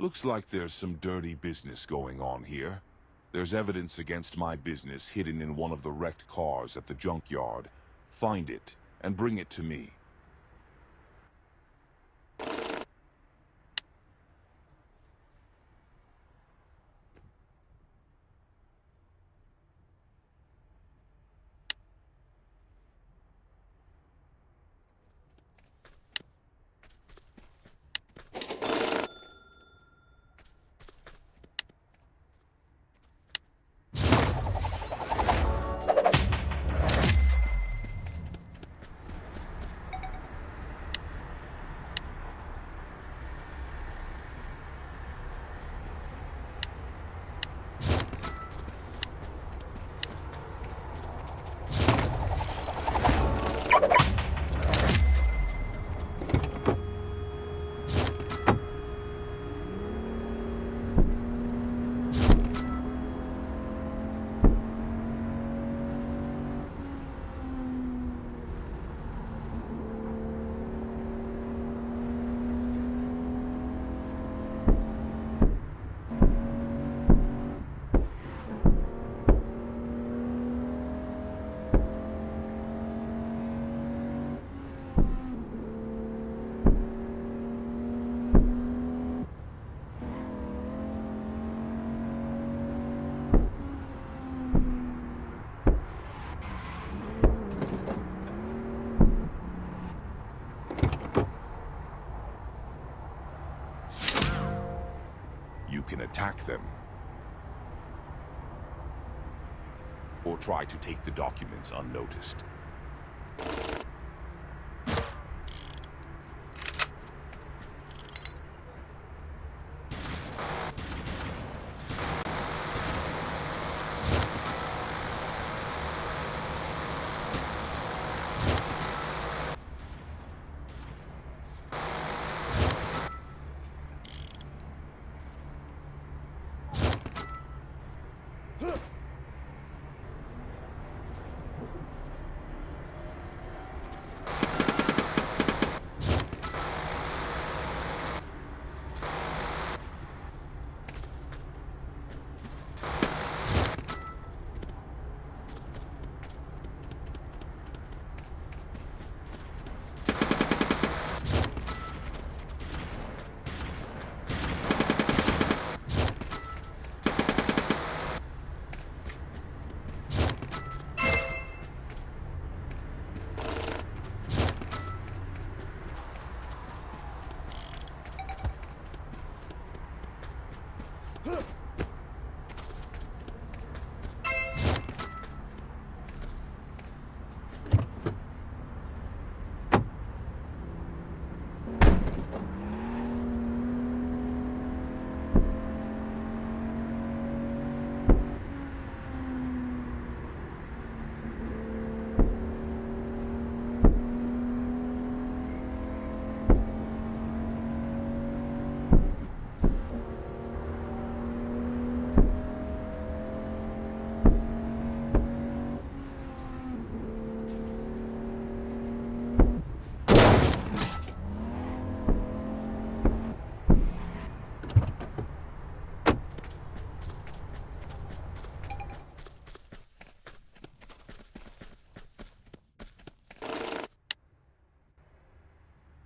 Looks like there's some dirty business going on here. There's evidence against my business hidden in one of the wrecked cars at the junkyard. Find it, and bring it to me. You can attack them. Or try to take the documents unnoticed.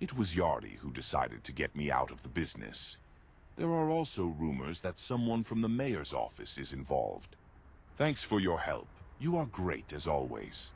It was Yardi who decided to get me out of the business. There are also rumors that someone from the mayor's office is involved. Thanks for your help. You are great as always.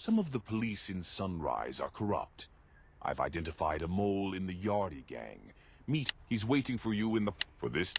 Some of the police in Sunrise are corrupt. I've identified a mole in the Yardy gang. Meet. He's waiting for you in the... For this...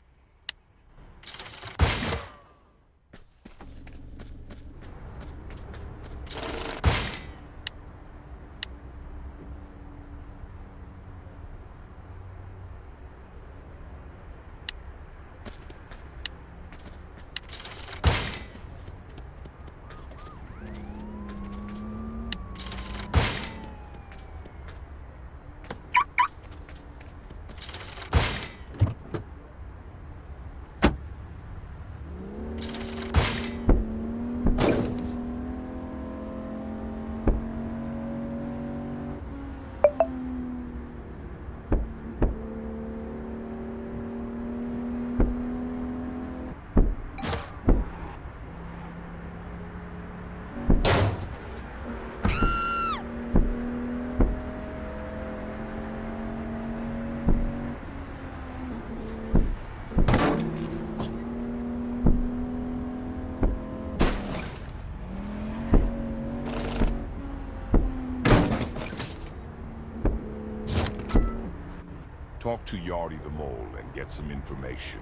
Talk to Yardy the Mole and get some information.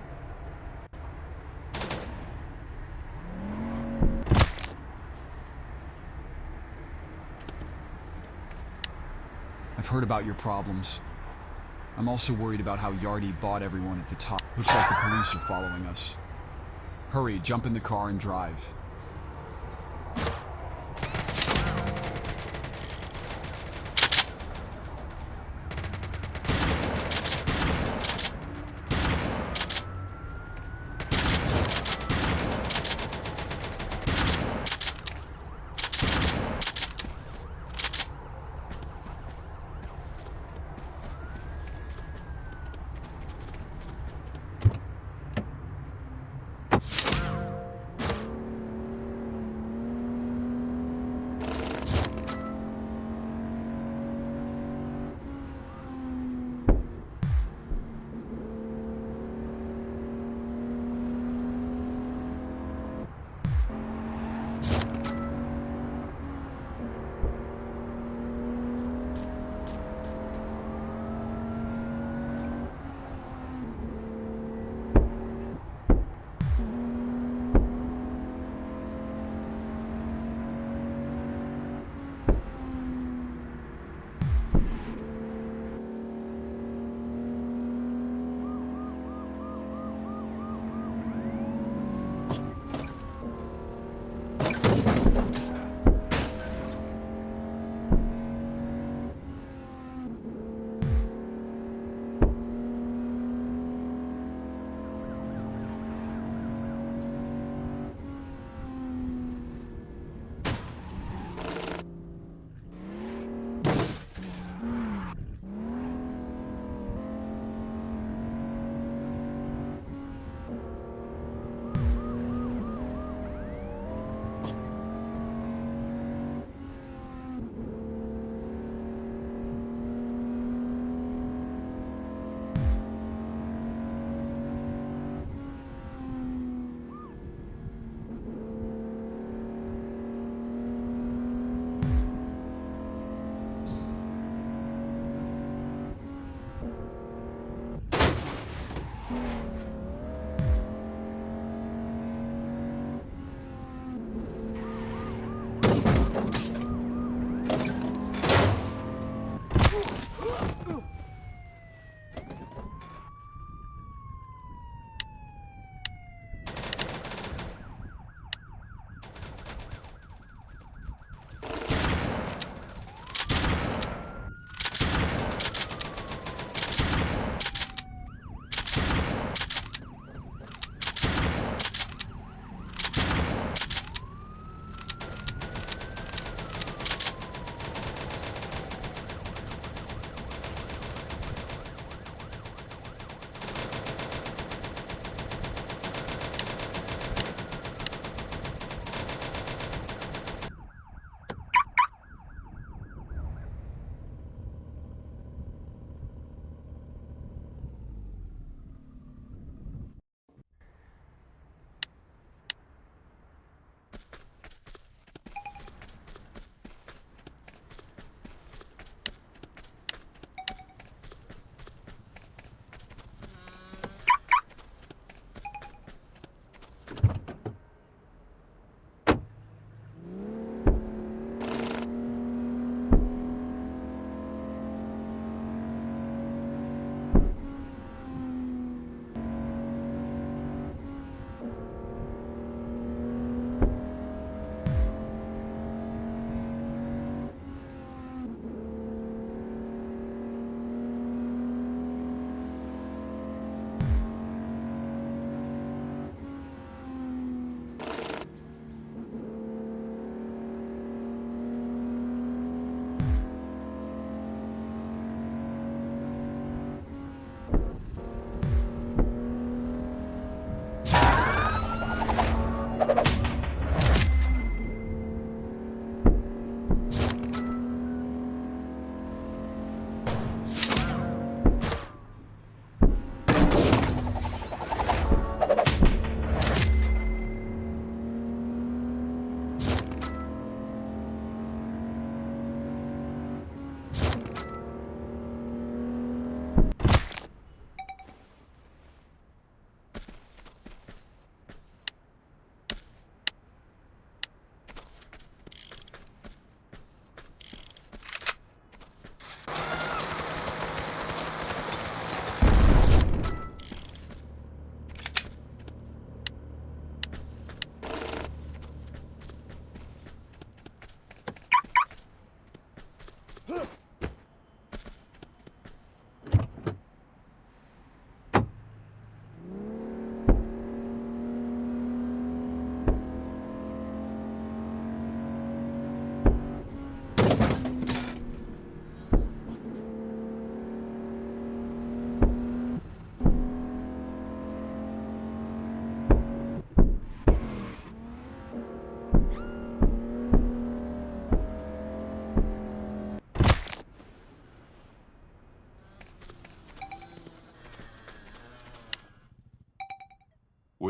I've heard about your problems. I'm also worried about how Yardy bought everyone at the top. Looks like the police are following us. Hurry, jump in the car and drive.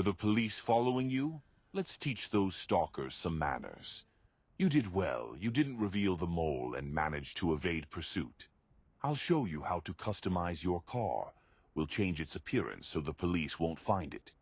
Were the police following you? Let's teach those stalkers some manners. You did well. You didn't reveal the mole and managed to evade pursuit. I'll show you how to customize your car. We'll change its appearance so the police won't find it.